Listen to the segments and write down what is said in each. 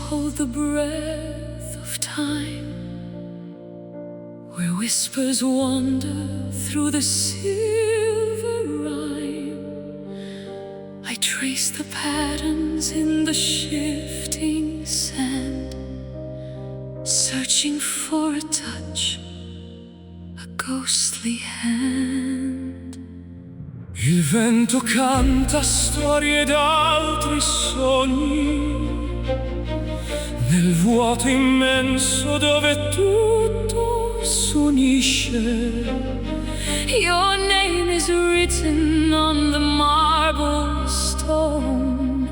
hold the breath of time, where whispers wander through the silver rhyme. I trace the patterns in the shifting sand, searching for a touch, a ghostly hand. Il vento canta storie d'altri sogni, nel vuoto immenso dove tutto s'unisce. Your name is written on the marble stone,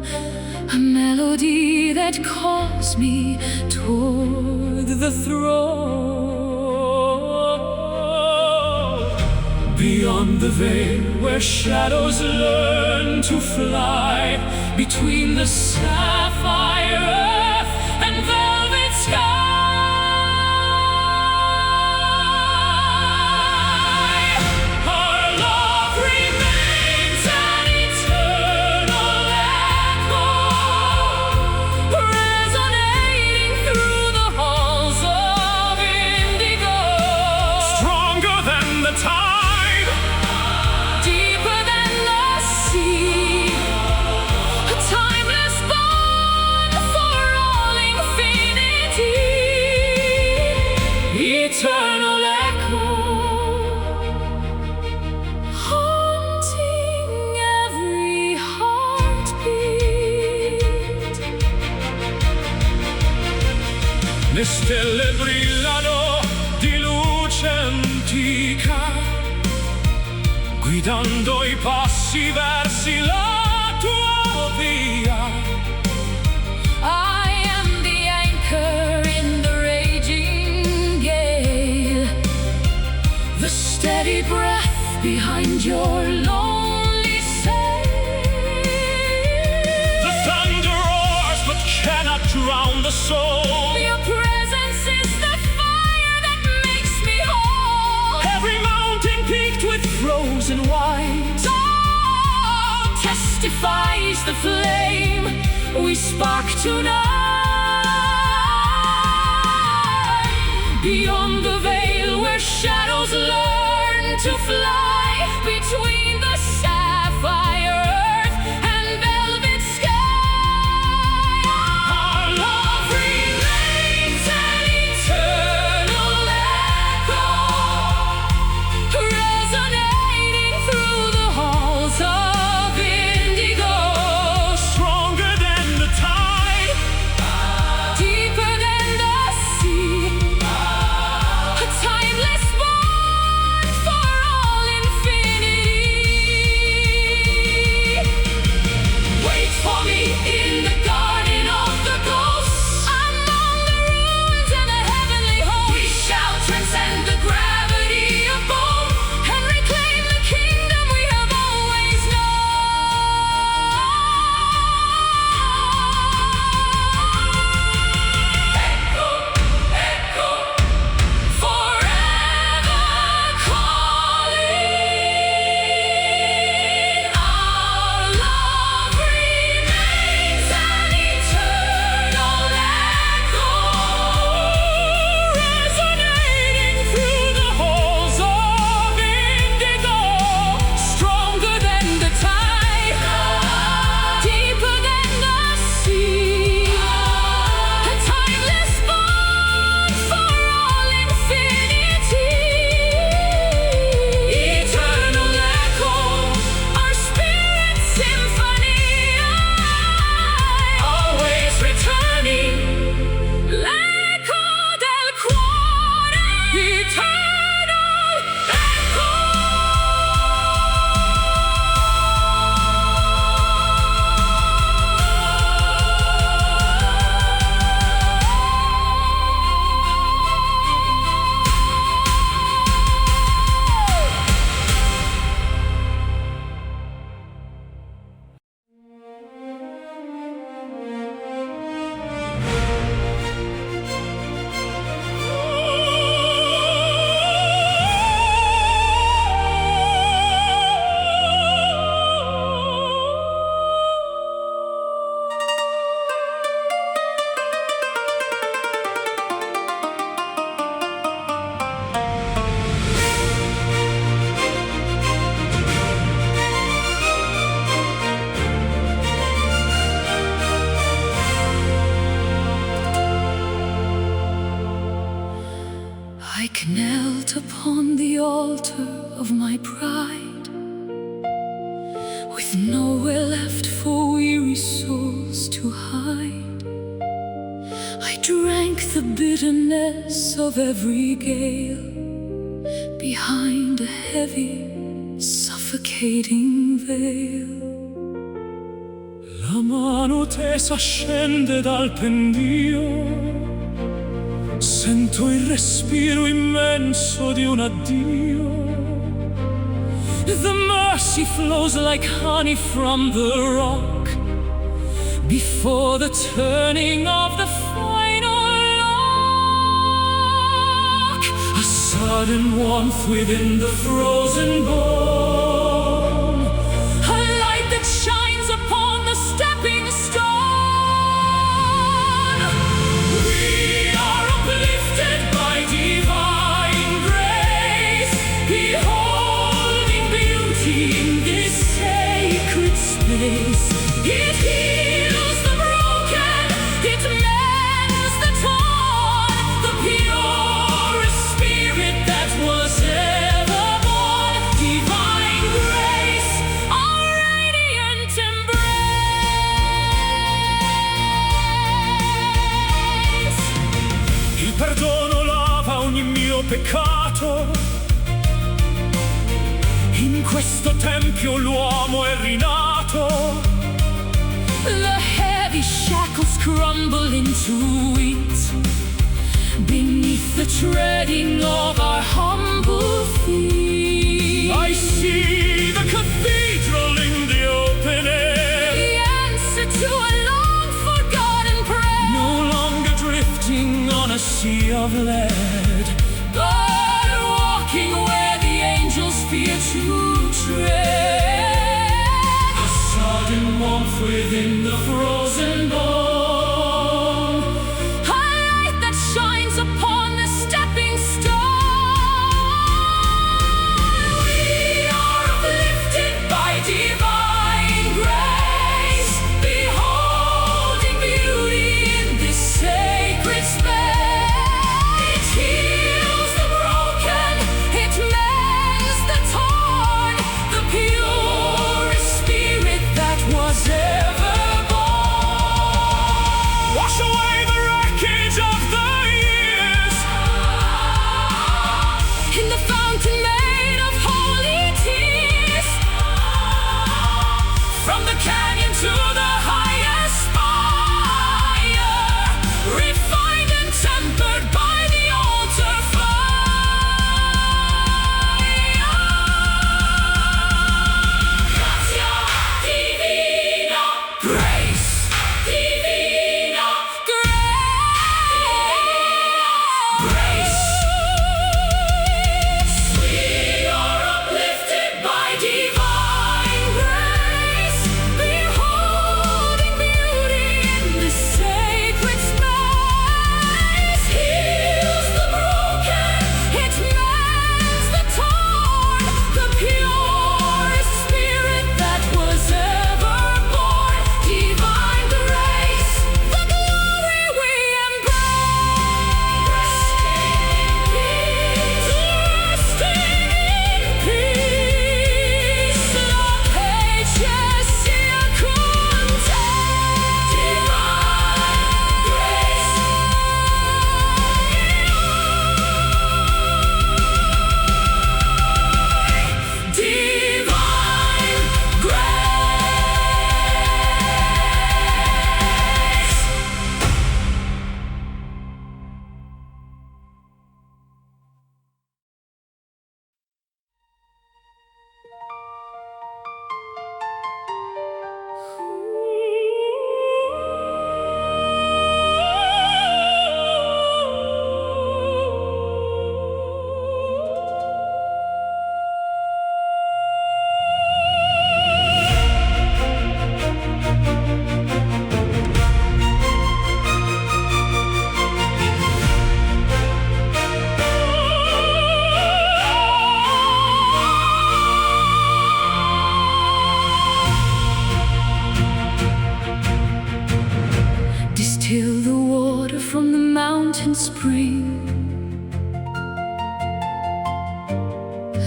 a melody that calls me toward the throne. Beyond the veil where shadows learn to fly, between the sapphire earth and velvet sky, our love remains an eternal echo, resonating through the halls of indigo. Stronger than the tide, deeper than the sea, a timeless bond for all infinity. Eternal echo, haunting every heartbeat. Le stelle brillano di luce antica, guidando i passi versi la tua via. I am the anchor in the raging gale, the steady breath behind your lonely sail. The thunder roars but cannot drown the soul. Your presence is the fire that makes me whole. Every mountain peaked with frozen white, oh, testifies the flame we spark tonight. Beyond the veil where shadows learn to fly, between the sapphire earth and velvet sky, our love remains an eternal echo, resonating through the halls of indigo. Stronger than the tide, deeper than the sea, a timeless bond for all infinity. Wait for me in the garden of the ghosts, among the ruins and the heavenly host. We shall transcend the gravity of bone and reclaim the kingdom we have always known. Echo, echo, forever calling. Our love remains an eternal echo, resonating through the halls of indigo. Stronger than the tide, deeper than the sea, a timeless bond for all infinity. Eternal echo, our spirit symphony, always returning. L'eco del cuore, eternal echo. I knelt upon the altar of my pride, with nowhere left for weary souls to hide. I drank the bitterness of every gale behind a heavy, suffocating veil. La mano tesa scende dal pendio, sento il respiro immenso di un addio. The mercy flows like honey from the rock before the turning of the final lock. A sudden warmth within the frozen bone, a light that shines upon the stepping stone. We are uplifted by divine grace, beholding beauty in this sacred space. It heals the broken, it mends the torn, the purest spirit that was ever born. Divine grace, our radiant embrace. Il perdono lava ogni mio peccato. In questo tempio l'uomo è rinato. The heavy shackles crumble into it beneath the treading of our humble feet. I see the cathedral in the open air, the answer to a long forgotten prayer. No longer drifting on a sea of lead, but walking where the angels fear to tread. A sudden warmth within the frozen bone, a light that shines upon the stepping stone. We are uplifted by divine grace, beholding beauty in this sacred space. It heals the broken, it mends the torn, the purest spirit that was ever born.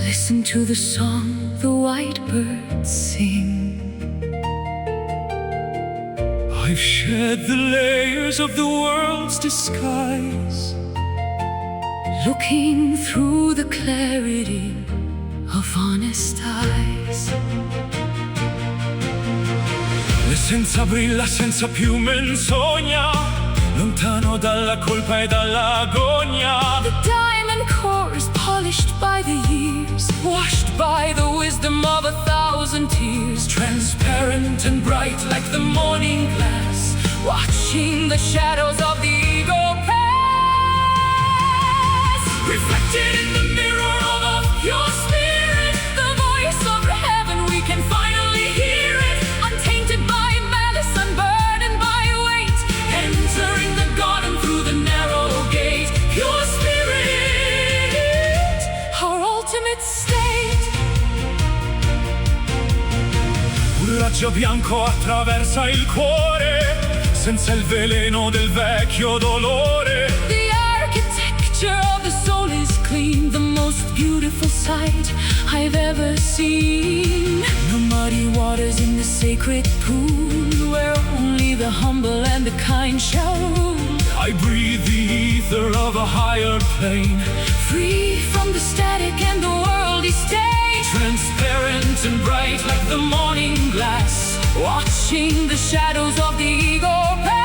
Listen to the song the white birds sing. I've shed the layers of the world's disguise, looking through the clarity of honest eyes. L'essenza brilla senza più menzogna, lontano dalla colpa e dall'agonia. The diamond core is polished by the years, washed by the wisdom of 1,000 tears. Transparent and bright like the morning glass, watching the shadows of the ego pass. Reflected in the mirror of a pure spirit, the voice of heaven, we can finally hear it. Untainted by malice, unburdened by weight, entering the garden through the narrow gate. Pure spirit, our ultimate state. Un raggio bianco attraversa il cuore, senza il veleno del vecchio dolore. The architecture of the soul is clean, the most beautiful sight I've ever seen. No muddy waters in the sacred pool, where only the humble and the kind shall rule. I breathe the ether of a higher plane, free from the static and the worldly state. Transparent and bright like the morning glass, watching the shadows of the ego pass.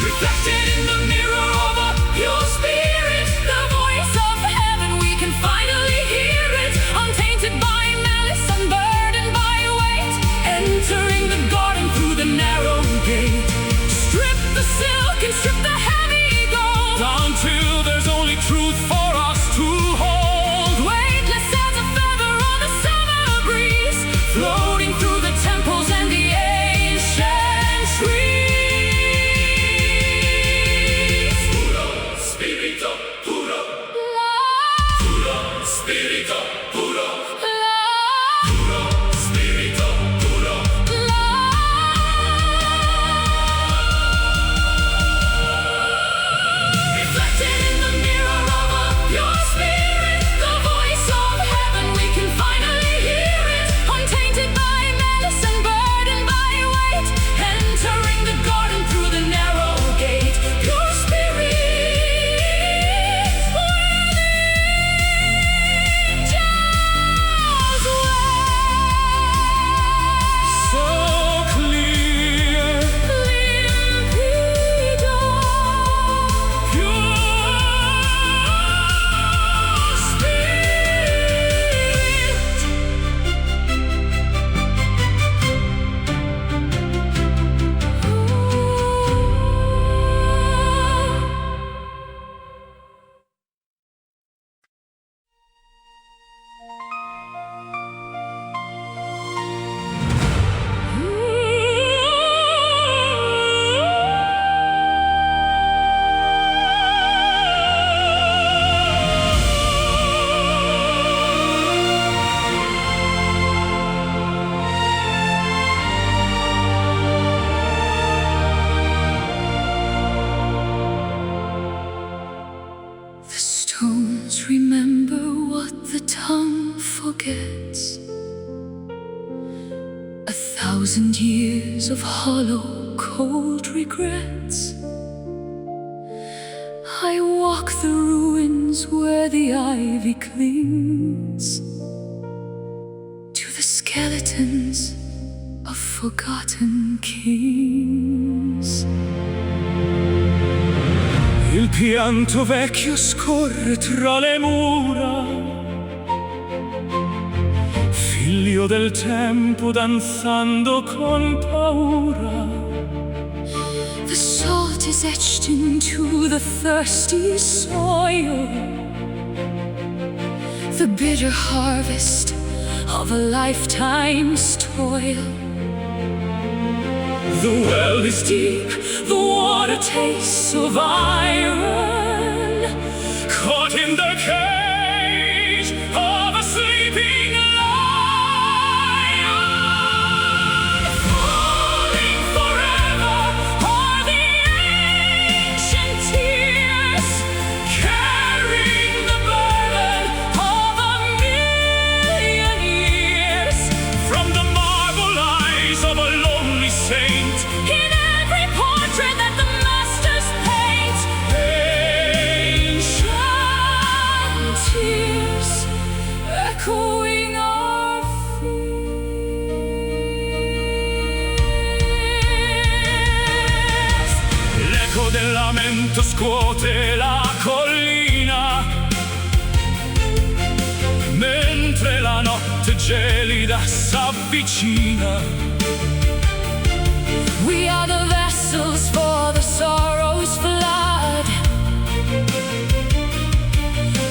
Reflected in the mirror of a pure spirit, the voice of heaven, we can finally hear it. Untainted by malice, unburdened by weight, entering the garden through the narrow gate. Strip the silk and strip the heavy gold, down till there's only truth for us to hold. Weightless as a feather on the summer breeze, floating through the temples and the ancient trees. Puro spirito, puro love. Puro spirito, puro love. Puro spirito, puro love. Reflected in the mirror of a pure spirit, the voice of heaven, we can finally hear it. Untainted by malice, unburdened by weight, entering the garden through the narrow gate. Pure spirit, where the angels wait. So clear, limpido, pure spirit. The stones remember what the tongue forgets. 1,000 years of hollow, cold regrets. I walk the ruins where the ivy clings to the skeletons of forgotten kings. Il pianto vecchio scorre tra le mura, figlio del tempo danzando con paura. The salt is etched into the thirsty soil, the bitter harvest of a lifetime's toil. The well is deep, the water tastes of iron, caught in the cage of a sleeping lion. Falling forever are the ancient tears, carrying the burden forte la collina, mentre la notte gelida s'avvicina. We are the vessels for the sorrow's flood,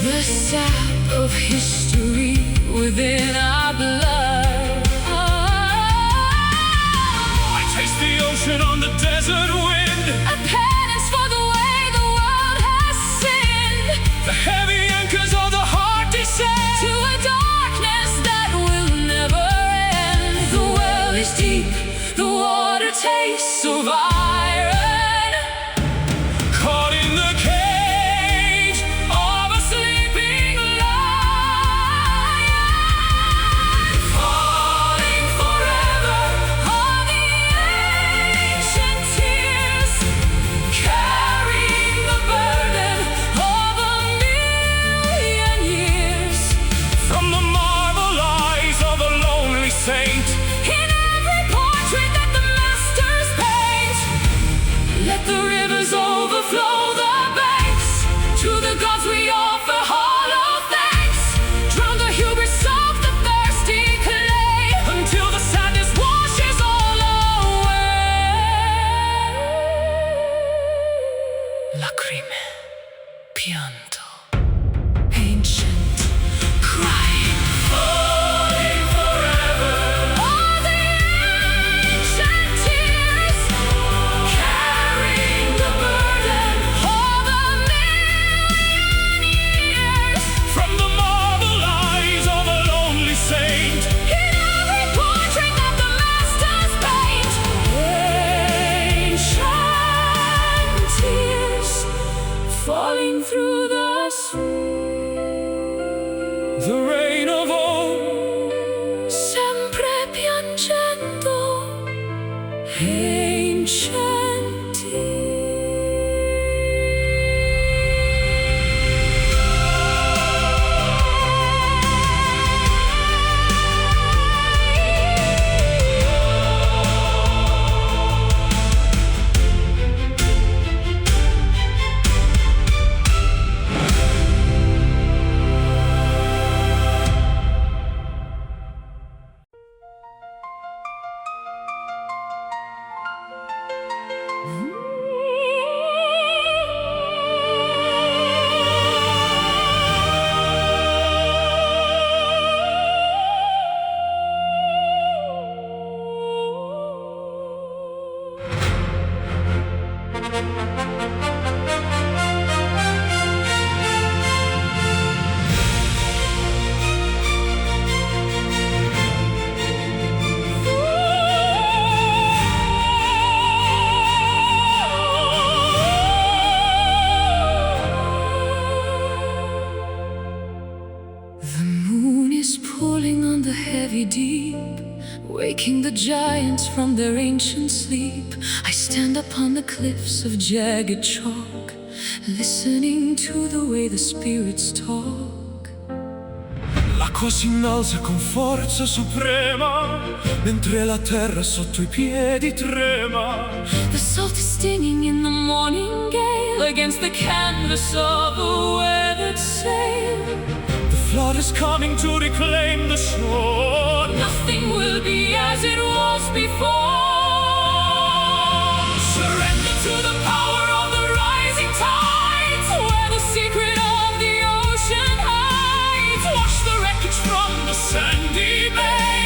the sap of history within our blood. I taste the ocean on the desert wind, A penance for the way the world has sinned, the heavy anchors of the heart descend to a darkness that will never end. The well is deep, the water tastes of iron, caught in the cage of a sleeping lion, falling forever on the ancient tears, carrying the burden of a million years. from the marble eyes of a lonely saint. In every portrait that the masters paint, let the rivers overflow the banks. To the gods we offer hollow thanks. Drown the hubris of the thirsty clay, Until the sadness washes all away. lacrime, pianto, Ancient crying, falling forever. All the ancient tears, carrying the burden of a million years. from the marble eyes of a lonely saint. In every portrait that the masters paint, ancient tears falling through the street. The rain of old, Sempre piangendo, ancient The moon is pulling on the heavy deep, waking the giants from their ancient sleep. I stand upon the cliffs of jagged chalk, listening to the way the spirits talk. l'acqua si innalza con forza suprema, mentre la terra sotto i piedi trema. The salt is stinging in the morning gale against the canvas of a weathered sail. The flood is coming to reclaim the shore. Nothing will be as it was before. Surrender to the power of the rising tides, where the secret of the ocean hides. Wash the wreckage from the sandy bay,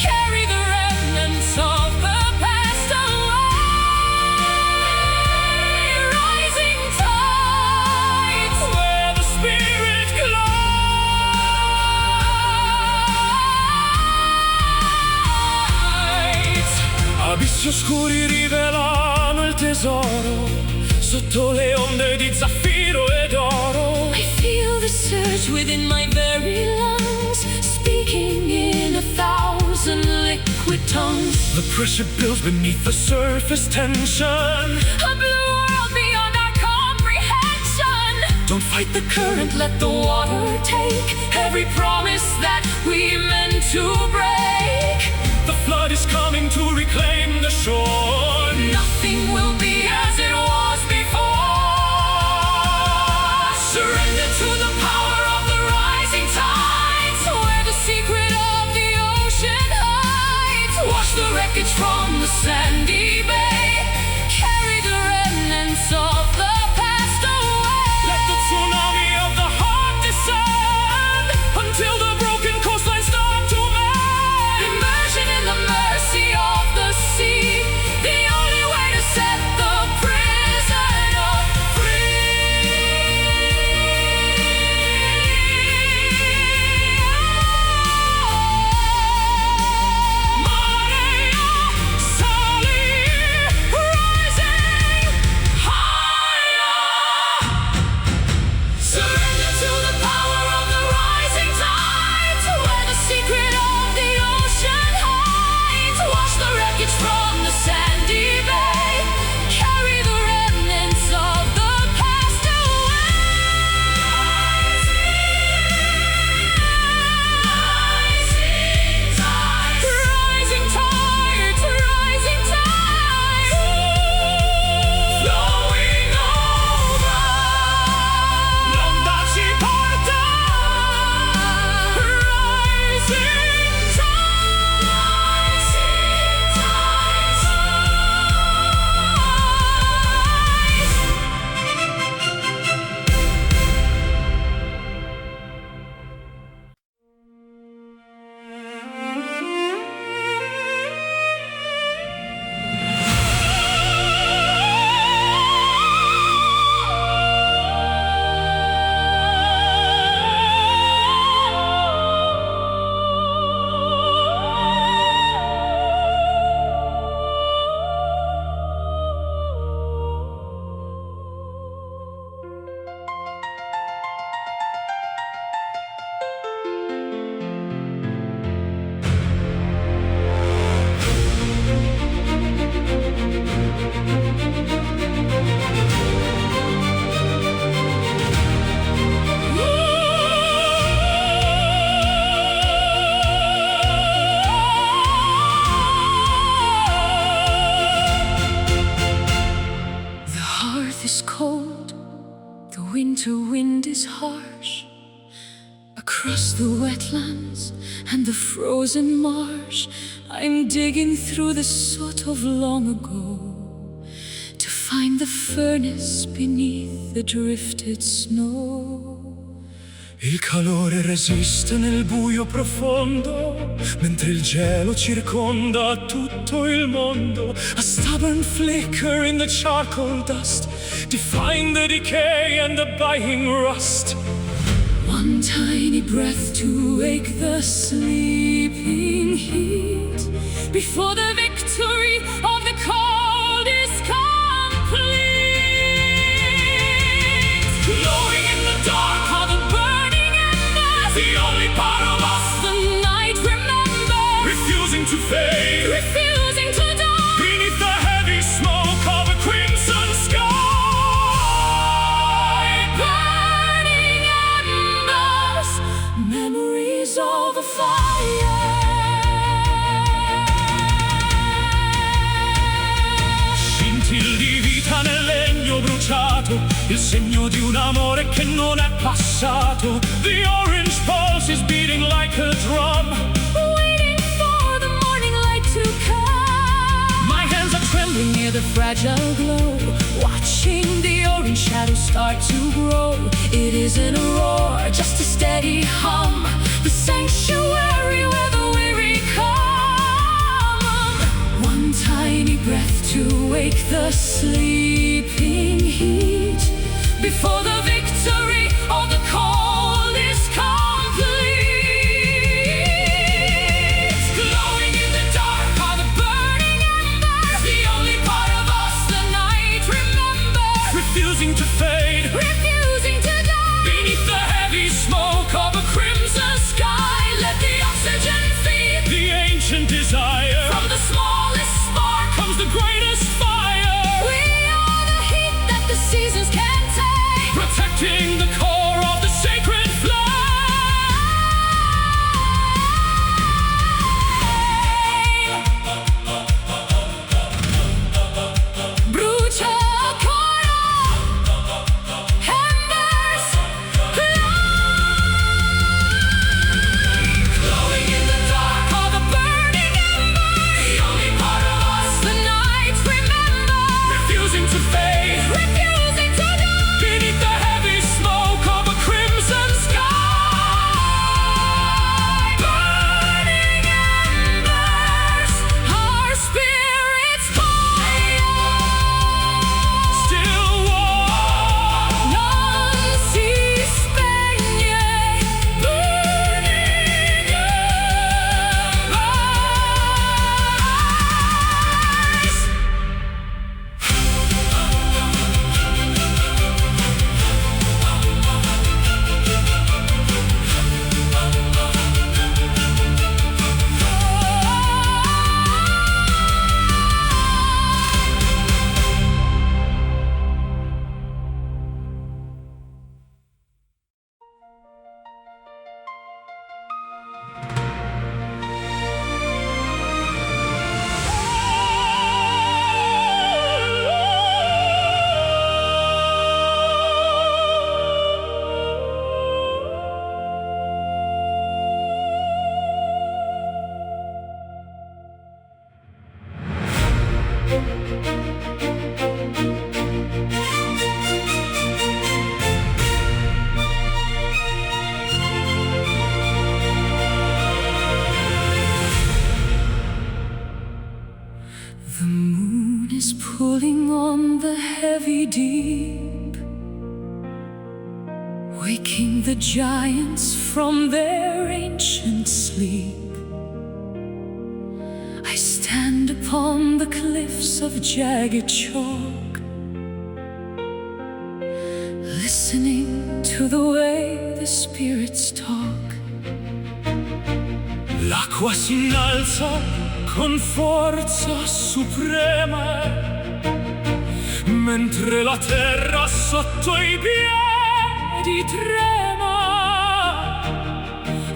carry the remnants of the past away. Rising tides, where the spirit glides. Abissi oscuri rivelano il tesoro, sotto le onde di zaffiro ed oro. I feel the surge within my very lungs, speaking in 1,000 liquid tongues. The pressure builds beneath the surface tension. A blue world beyond our comprehension. Don't fight the current, Let the water take every promise that we meant to break. the flood is coming to reclaim the shore. Nothing will be as it was before. winter wind is harsh across the wetlands and the frozen marsh. I'm digging through the soot of long ago to find the furnace beneath the drifted snow. Il calore resiste nel buio profondo, mentre il gelo circonda tutto il mondo. A stubborn flicker in the charcoal dust, defying the decay and the biting rust. One tiny breath to wake the sleeping heat before the victory of the cold is complete. Glowing in the dark are the burning embers, the only part of us the night remembers, refusing to fade, refusing to die beneath the heavy smoke of a crimson sky. Burning embers, memories of a fire. Scintille di vita nel legno bruciato, il segno di un amore che non è passato. The orange pulse is beating like a drum, Waiting for the morning light to come. my hands are trembling Near the fragile glow, watching the orange shadows start to grow. It isn't a roar, just a steady hum, the sanctuary where the weary come. One tiny breath to wake the sleeping heat before the victory of the cold is complete. Glowing in the dark are the burning embers, the only part of us the night remembers, refusing to fade, refusing to die beneath the heavy smoke of a crimson sky. Let the oxygen feed the ancient desire. from the smallest spark Comes the greatest fire, we are the heat that the seasons can take, protecting the core of the sacred flame. Brucia ancora, embers, Glowing in the dark are the burning embers, the only part of us the night remembers, refusing to fade, refusing to die beneath the heavy smoke of a crimson sky. burning embers, our spirits fire. Still warm, Non si spegne, burning embers. The moon is pulling on the heavy deep, waking the giants from their ancient sleep. I stand upon the cliffs of jagged chalk, listening to the way the spirits talk. l'acqua si innalza con forza suprema, mentre la terra sotto i piedi trema.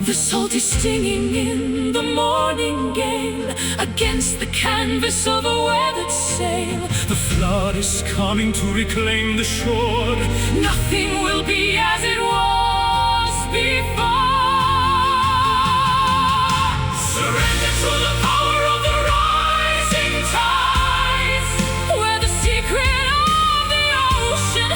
The salt is stinging in the morning gale against the canvas of a weathered sail. The flood is coming to reclaim the shore. Nothing will be as it was before. Surrender to the power of the rising tides, Where the secret of the ocean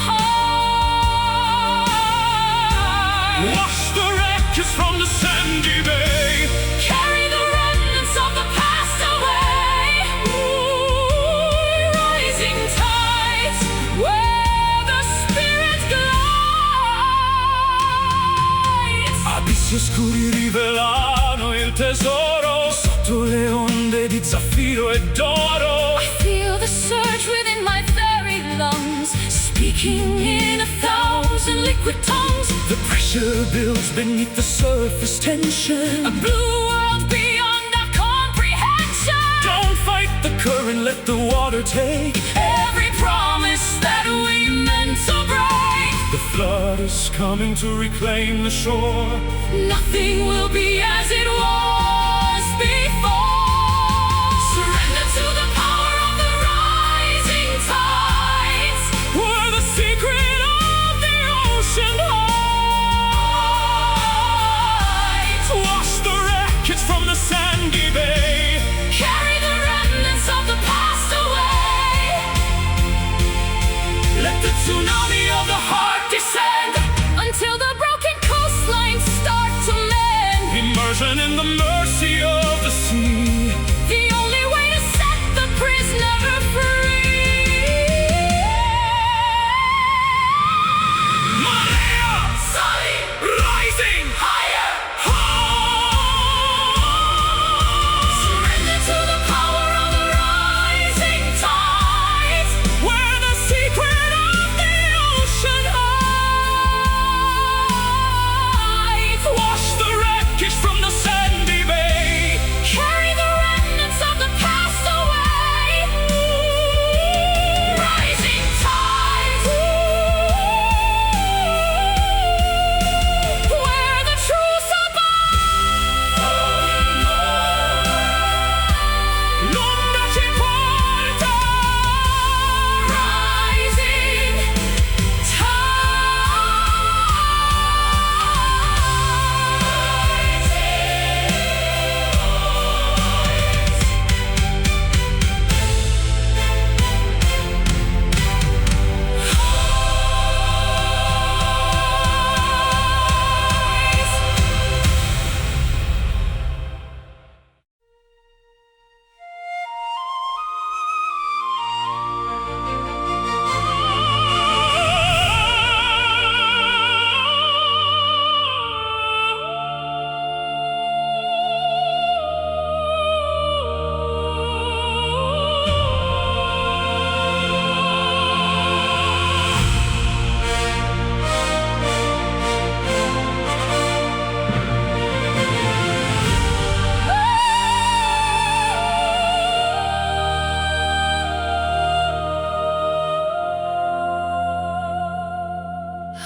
hides. Wash the wreckage from the sandy bay. Carry the remnants of the past away. Ooh, rising tides, where the spirit glides. Abissi oscuri rivelano il tesoro sotto le onde di zaffiro e d'oro. I feel the surge within my very lungs, speaking in 1,000 liquid tongues. The pressure builds beneath the surface tension. A blue world beyond our comprehension. Don't fight the current, let the water take Every promise that we meant to break. The flood is coming to reclaim the shore. Nothing will be as it was before. Surrender to the power of the rising tides, Where the secret of the ocean hides. Wash the wreckage from the sandy bay. carry the remnants of the past away. Let the tsunami of the heart descend. Until the broken coastlines start to mend. Immersion in the mercy of the sea. The only way to set the prisoner free. Marea, Sully, rising higher. high. Surrender to the power of the rising tides, Where the secret of the ocean hides. Wash the wreckage from the sandy bay. carry the remnants of the past away. Rising tides, where the truth L'ombra ci porta. rising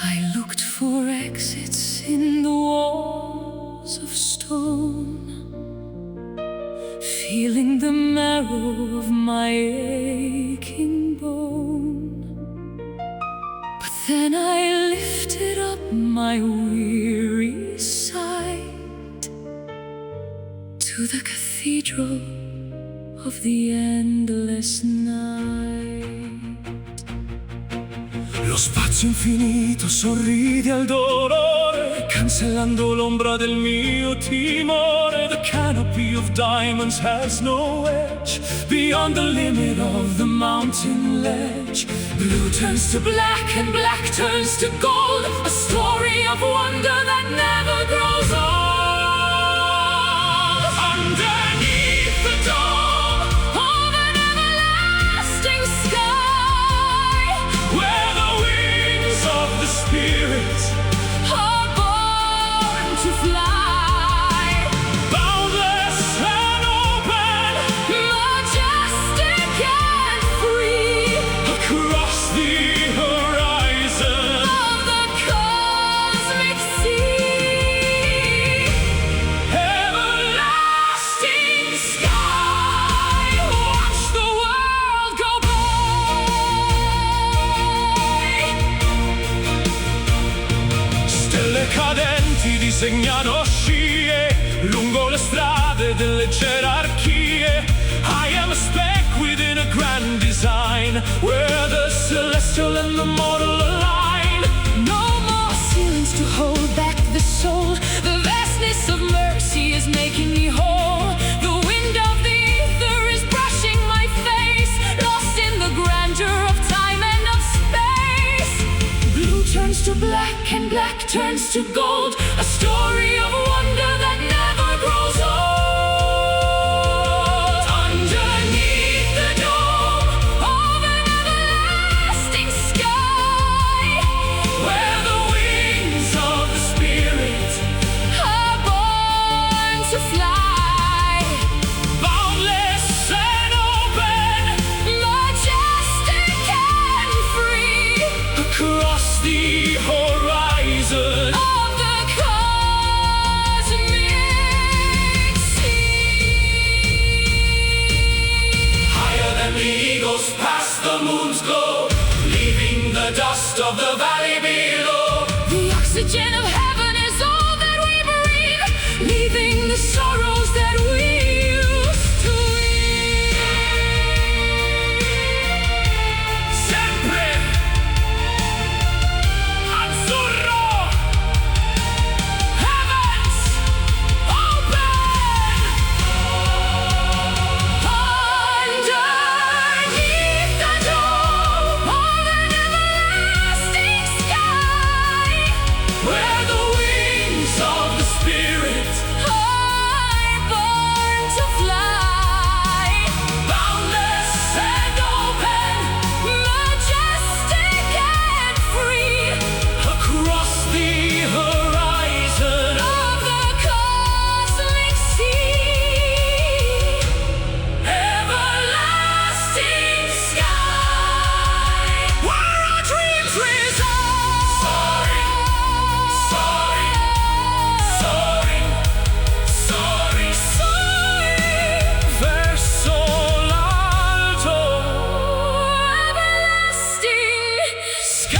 I looked for exits in the walls of stone, feeling the marrow of my aching bone. But then I lifted up my weary sight to the cathedral of the endless night. Lo spazio infinito sorride al dolore, cancellando l'ombra del mio timore. The canopy of diamonds has no edge beyond the limit of the mountain ledge. Blue turns to black and black turns to gold, a story of wonder that never grows old. Underneath the dome Of an everlasting sky, where the wings of the spirit are born to fly. boundless and open Majestic and free, across the horizon. of the cosmic sea. cadenti disegnano scie lungo le strade delle gerarchie. I am a speck within a grand design, where the celestial and the mortal align. No more ceilings to hold back the soul. The vastness of mercy is making me whole. The wind of the ether is brushing my face, lost in the grandeur of time and of space. Blue turns to black and black turns to gold, a story of wonder that never grows old. Underneath the dome of an everlasting sky, where the wings of the spirit are born to fly. Boundless and open, Majestic and free, across the horizon of the cosmic sea. higher than the eagles, past the moon's glow, leaving the dust of the valley below. The oxygen of heaven is all that we breathe, leaving the sorrows that we used to eat. Sempre azzurro, Heavens open. Underneath the dome of an everlasting sky, where the wings of the spirit are born to fly. boundless and open, Majestic and free, across the horizon of the cosmic sea. everlasting sky, where our dreams reside. Soaring, soaring, soaring, soaring, soaring, verso l'alto, Everlasting sky.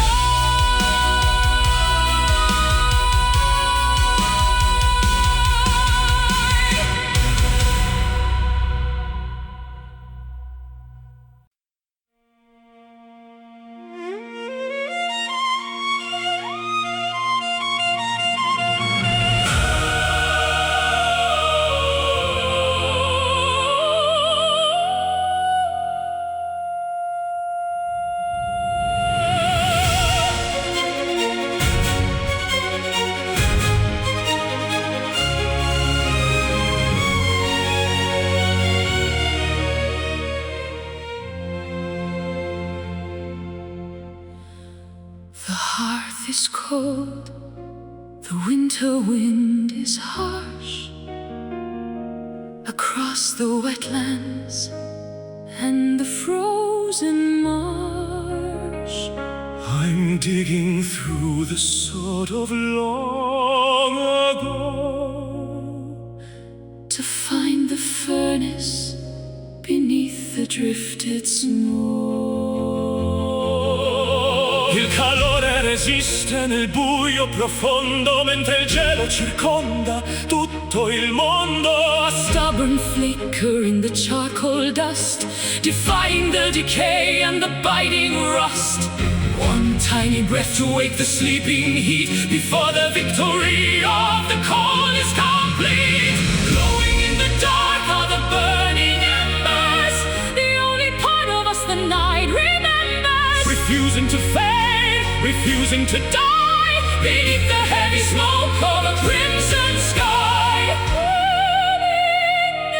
The hearth is cold, the winter wind is harsh, across the wetlands and the frozen marsh. I'm digging through the sort of long ago, To find the furnace beneath the drifted snow. il calore resiste nel buio profondo, mentre il gelo circonda tutto il mondo. A stubborn flicker in the charcoal dust, defying the decay and the biting rust. One tiny breath to wake the sleeping heat, before the victory of the cold is complete. Glowing in the dark are the burning embers, The only part of us the night remembers. refusing to fade, refusing to die, beneath the heavy smoke of a crimson sky. Burning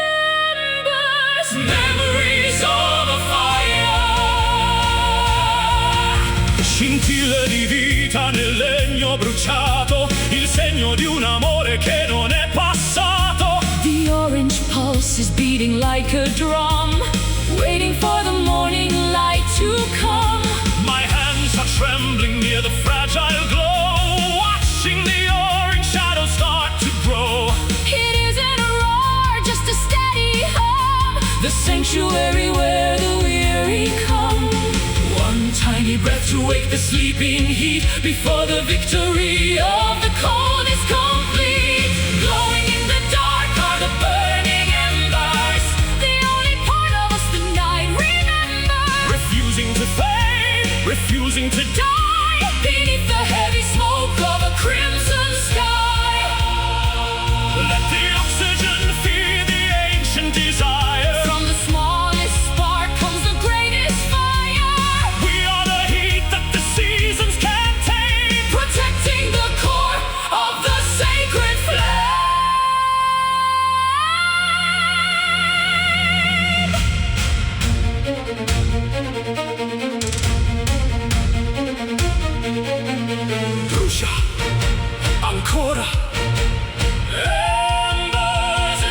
embers, Memories of a fire, scintille di vita nel legno bruciato, il segno di un amore che non è passato. the orange pulse is beating like a drum, waiting for the morning light to come. My hands are trembling near the fragile glow, watching the orange shadows start to grow. It isn't a roar, just a steady hum, the sanctuary where the weary come. One tiny breath to wake the sleeping heat, before the victory of the cold refusing to die beneath the heavy smoke of a crimson sky. Let the oxygen feed the ancient desire. From the smallest spark comes the greatest fire. We are the heat that the seasons can't tame, protecting the core of the sacred flame. Brucia ancora. Embers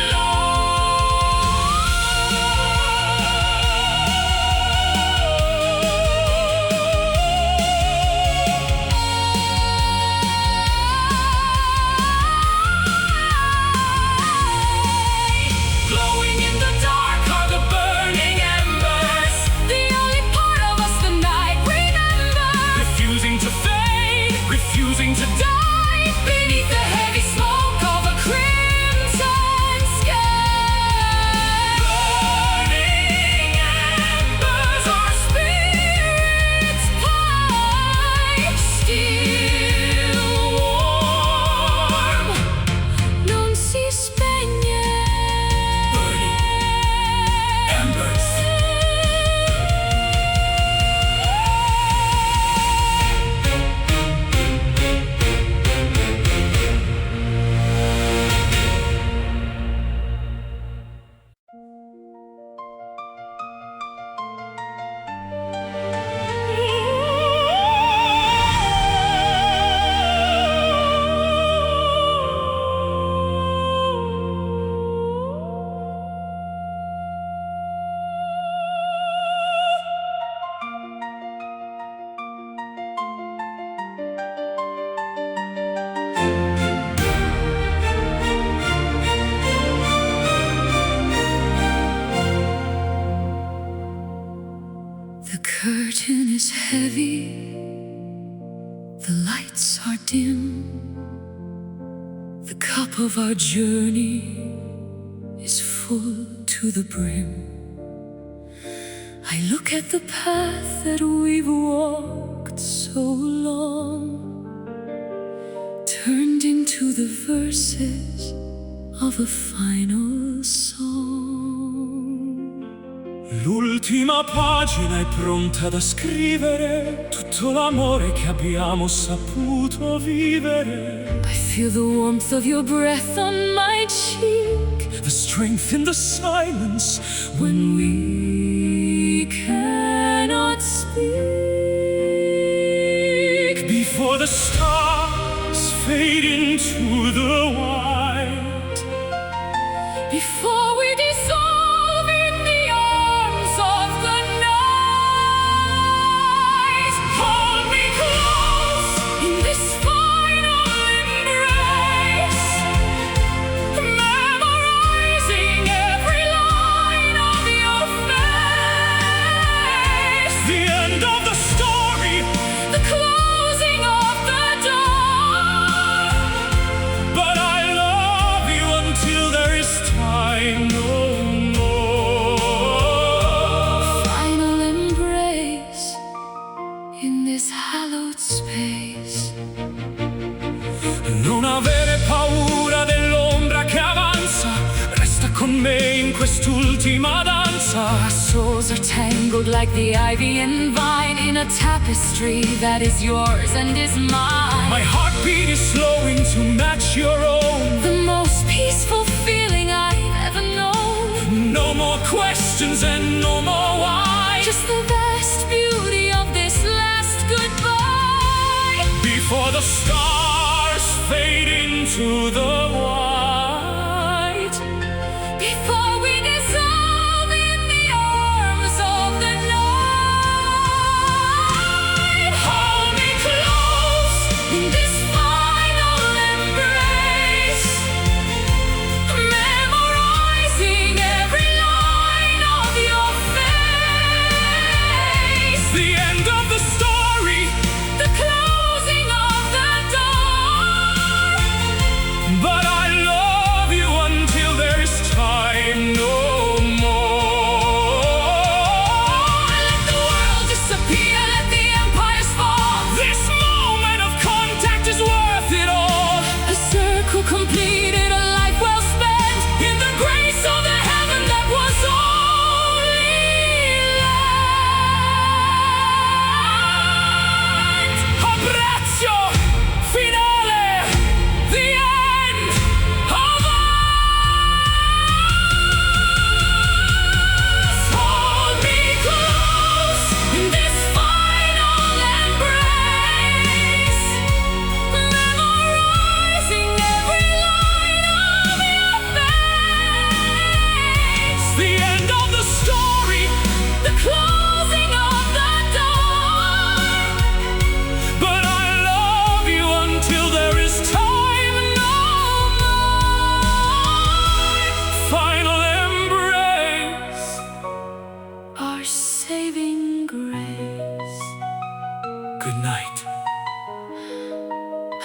glowing in the dark are the burning embers, the only part of us the night remembers. Refusing to fade, refusing to die beneath the heavy smoke of a crimson sky. Burning embers, our spirits high, still warm, non si spegne. Burning embers. The curtain is heavy, the lights are dim, the cup of our journey is full to the brim. I look at the path that we've walked so long, turned into the verses of a final song. L'ultima pagina è pronta da scrivere tutto l'amore che abbiamo saputo vivere. I feel the warmth of your breath on my cheek, The strength in the silence when we cannot speak. before the stars fade into the white. Before we dissolve in the arms of the night, hold me close in this final embrace, memorizing every line of your face. The end of the story, The closing of the door. but I love you until there is time no more. Final embrace in this hallowed space. Non avere paura dell'ombra che avanza, resta con me in quest'ultima danza. Our souls are tangled like the ivy and vine in a tapestry that is yours and is mine. My heartbeat is slowing to match your own. The most peaceful feeling I've ever known. No more questions and no more why. Just the vast beauty of this last goodbye. Before the stars fade into the white. Before we dissolve in the arms of the night, hold me close in this final embrace, memorizing every line of your face. The end of the story, The closing of the door. but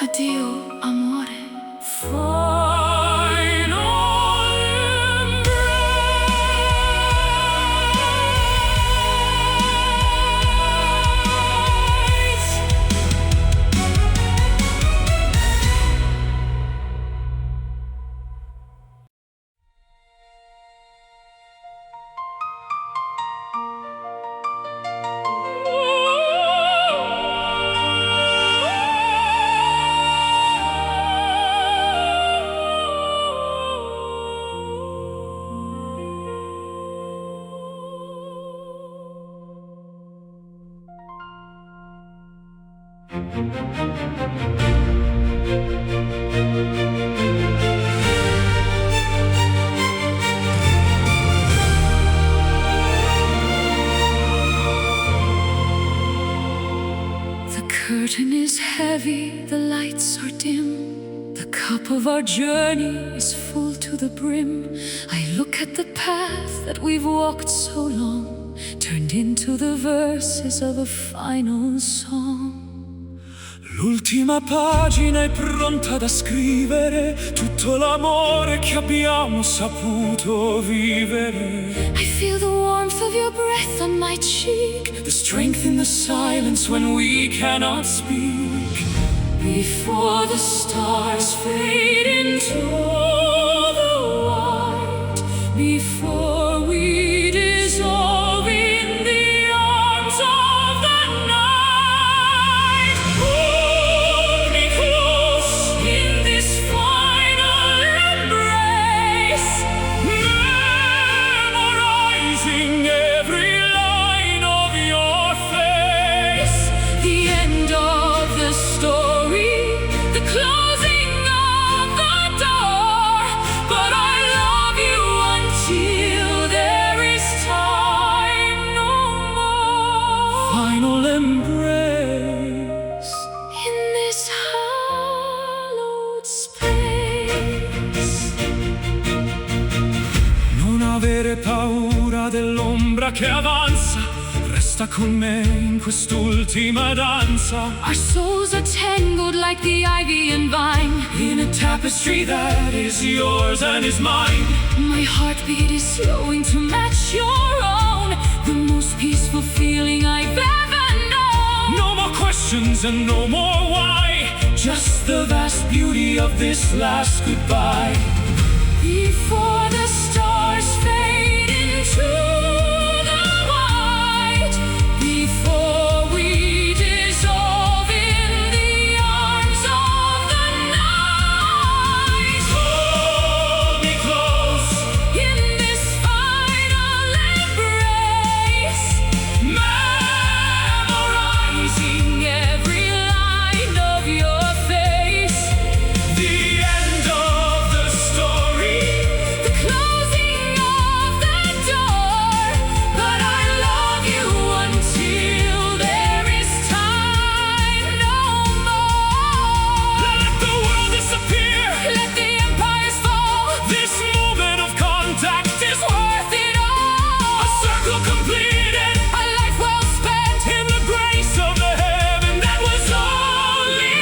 Addio, amore. The curtain is heavy, the lights are dim. The cup of our journey is full to the brim. I look at the path that we've walked so long, turned into the verses of a final song. L'ultima pagina è pronta da scrivere tutto l'amore che abbiamo saputo vivere. I feel the warmth of your breath on my cheek, The strength in the silence when we cannot speak. before the stars fade into the white, before we dissolve in the arms of the night. Hold me close in this final embrace, Memorizing every line of your face. the end of the story, the closing of the door. But I love you until there is time no more. Final embrace. In this hallowed space, Non avere paura dell'ombra che avanza. Resta con me in quest'ultima danza. our souls are tangled like the ivy and vine. In a tapestry that is yours and is mine. My heartbeat is slowing to match your own, the most peaceful feeling I've ever known. No more questions and no more why. Just the vast beauty of this last goodbye. Before the stars fade into the white, before we dissolve in the arms of the night. Hold me close. In this final embrace, memorizing every line of your face. The end of the story. The closing of the door. But I love you until there is time no more. Let the world disappear. Let the empires fall. This moment of contact is Worth it all. a circle completed. A life well spent. In the grace of the heaven that was only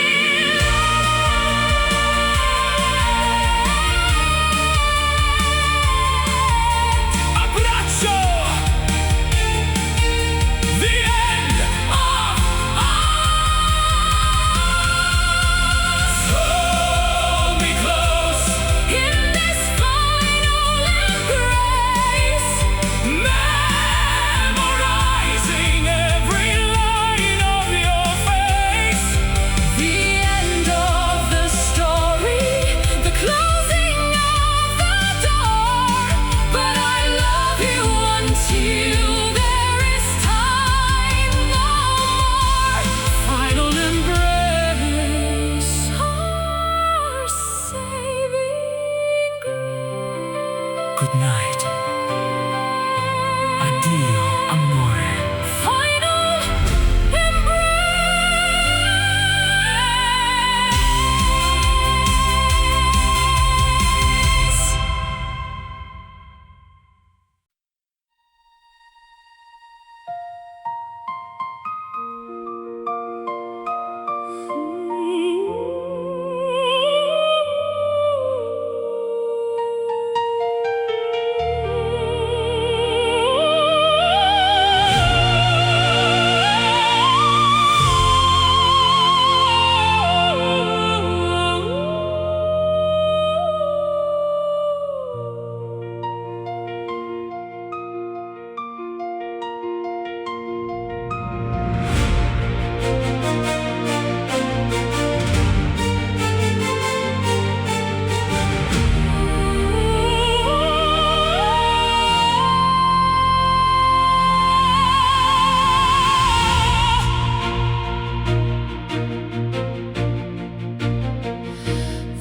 abbraccio. The end of us. Hold me close. In this final embrace, Memorizing every line of your face. the end of the story, the closing of the door. But I love you until there is time no more. Final embrace, our saving grace. Good night. Addio, amore. Final embrace.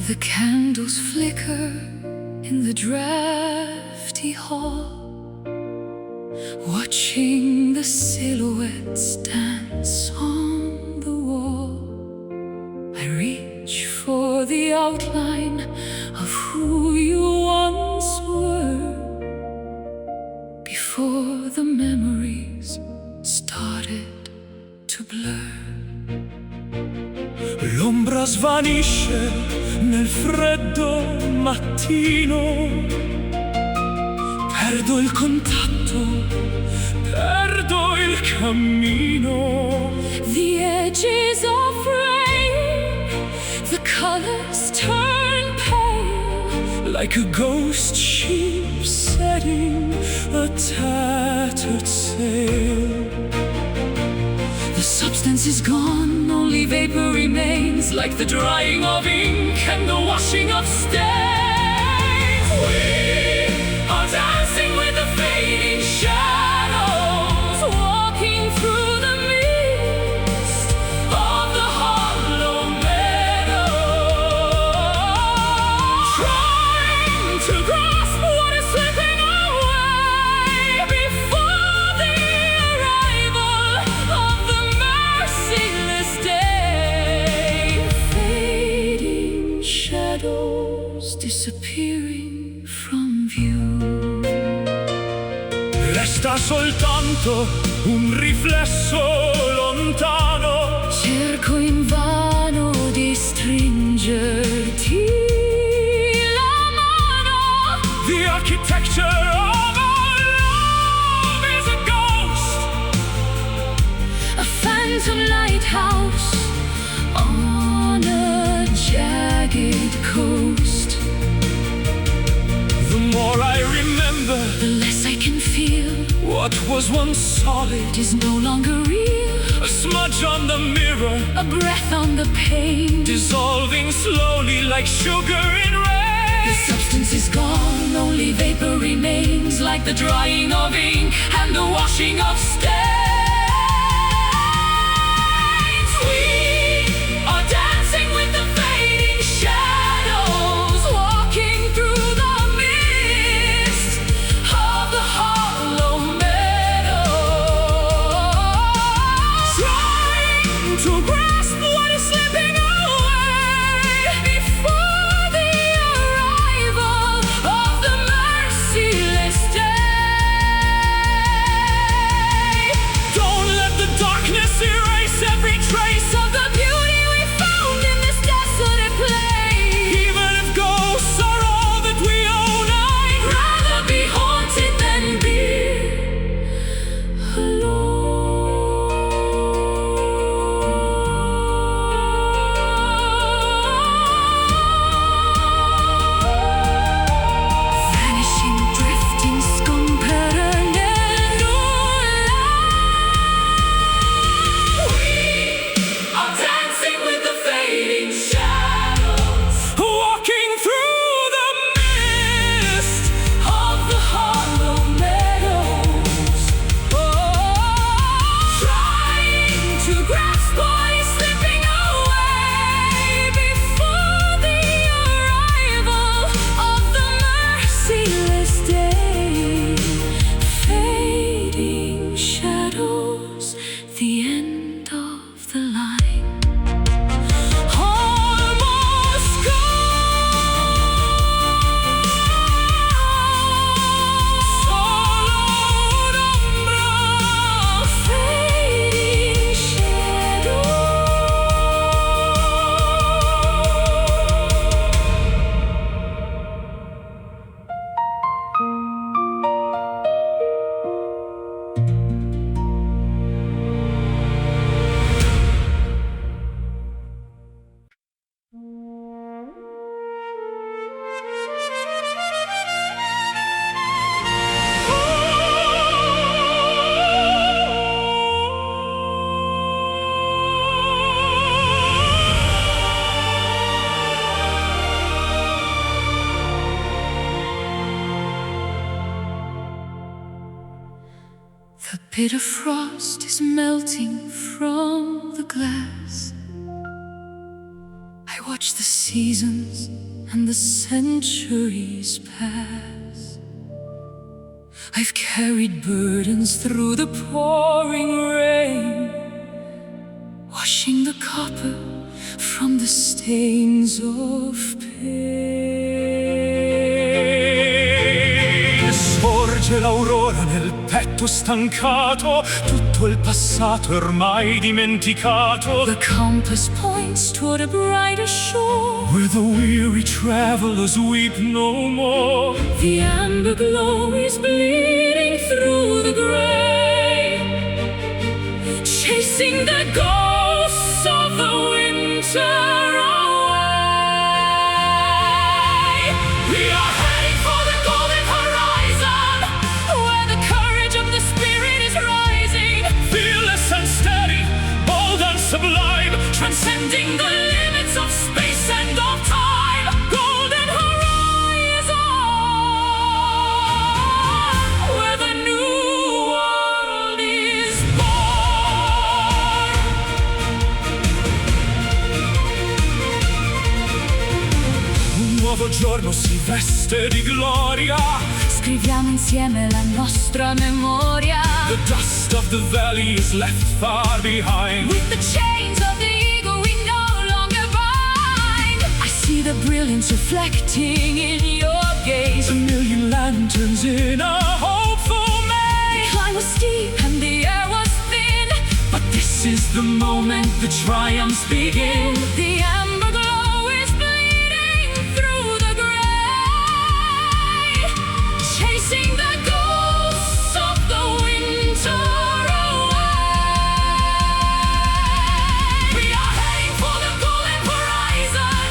The candles flicker in the drafty hall, watching the silhouettes dance on the wall. I reach for the outline of who you once were, before the memories started to blur. L'ombra svanisce nel freddo mattino, perdo il contatto, perdo il cammino. The edges are fraying, the colors turn pale, Like a ghost ship setting a tattered sail. the substance is gone, only vapor remains, like the drying of ink and the washing of stains. We are dancing with the fading shadows, Walking through the mist of the hollow meadow, trying to grasp what is slipping away before the arrival of the merciless day. Fading shadows disappearing from view. Resta soltanto un riflesso lontano. Cerco invano di stringerti la mano. The architecture of our love is a ghost, A phantom lighthouse on a jagged coast. The more I remember, The less I can feel, what was once solid, it is no longer real. a smudge on the mirror, A breath on the pane. dissolving slowly like sugar in rain. The substance is gone, only vapor remains, like the drying of ink and the washing of stains. We are dancing with the fading shadows, walking through the mist of the hollow meadow, Trying to grasp what is slipping away before the arrival of the merciless day. Don't let the darkness erase every trace Of the beauty we found in this desolate place. Even if ghosts are all that we own, I'd Rather be haunted than be alone. Vanishing, drifting, scomparare nel nulla. We are dancing with the fading shadows, walking through the mist Of the hollow meadows, trying to grasp what is slipping away before the arrival of the merciless day. Fading shadows, the end of the line. Almost Solo un'ombra, fading shadow. The bitter frost is melting from the glass. I watch the seasons and the centuries pass. I've carried burdens through the pouring rain, washing the copper from the stains of pain. Sorge l'aurora nel petto stancato, tutto il passato è ormai dimenticato. The compass points toward a brighter shore, where the weary travelers weep no more. the amber glow is bleeding through the gray, chasing the ghosts of the winter away. We are heading for the golden horizon, where the courage of the spirit is rising, Fearless and steady, bold and sublime, transcending the limits of space and of time. Golden horizon, where the new world is born. un nuovo giorno si veste di gloria. Scriviamo insieme la nostra memoria, The dust of the valley is left far behind. with the chains of the eagle we no longer bind. I see the brilliance reflecting in your gaze. A million lanterns in a hopeful The maze. climb was steep and the air was thin, But this is the moment the triumphs begin. the amber glow is bleeding through the gray, chasing the ghosts of the winter away. We are heading for the golden horizon,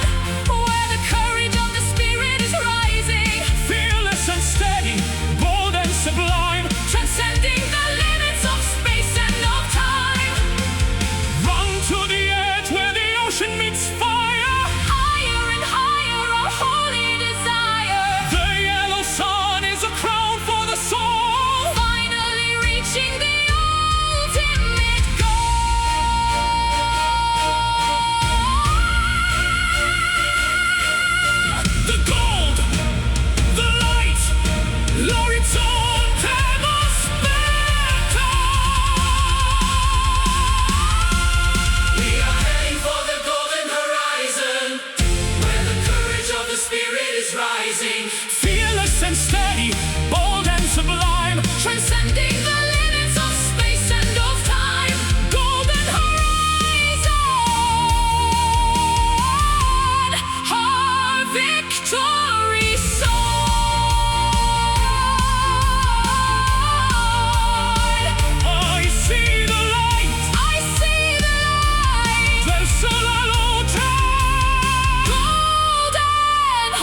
where the courage of the spirit is rising, Fearless and steady, bold and sublime, transcending the limits of space and of time. run to the edge where the ocean meets fire. Higher and higher, our holy desire, The yellow sun is a crown for the soul. finally reaching the ultimate goal. The gold, the light, l'orizzonte m'aspetta. We are heading for the golden horizon, where the courage of the spirit is rising, Fearless and steady, bold and sublime, transcending the limits of space and of time. Golden horizon, our victory song. I see the light, I see the light, verso la luce. golden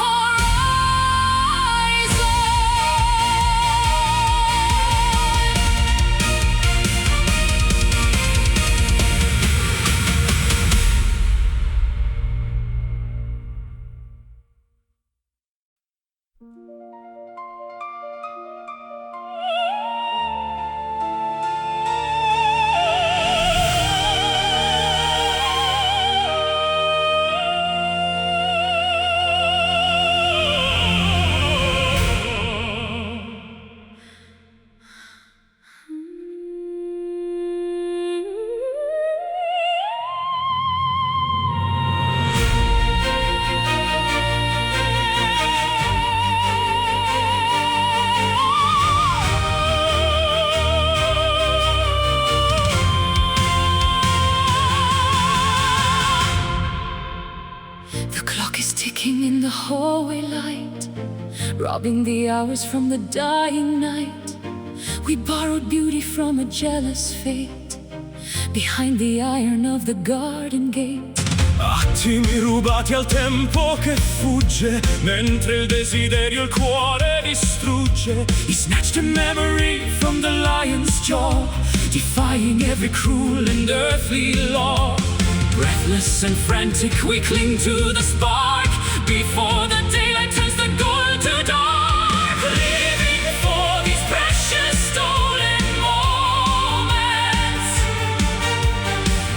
The clock is ticking in the hallway light, robbing the hours from the dying night. We borrowed beauty from a jealous fate, behind the iron of the garden gate. Attimi rubati al tempo che fugge, mentre il desiderio il cuore distrugge. He snatched a memory from the lion's jaw, defying every cruel and earthly law. Breathless and frantic, we cling to the spark, before the daylight turns the gold to dark. Living for these precious stolen moments,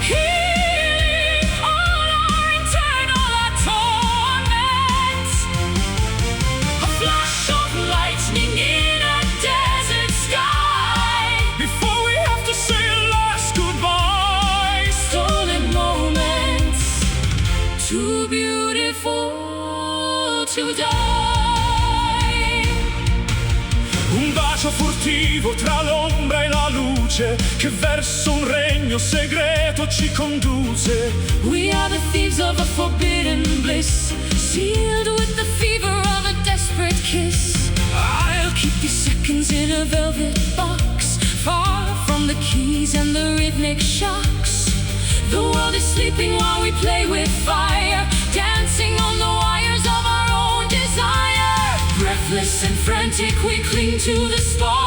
healing all our internal atonement. beautiful to die. Un bacio furtivo tra l'ombra e la luce che verso un regno segreto ci conduce. We are the thieves of a forbidden bliss, sealed with the fever of a desperate kiss. I'll keep these seconds in a velvet box, far from the keys and the rhythmic shocks. The world is sleeping while we play with fire, dancing on the wires of our own desire. Breathless and frantic we cling to the spark.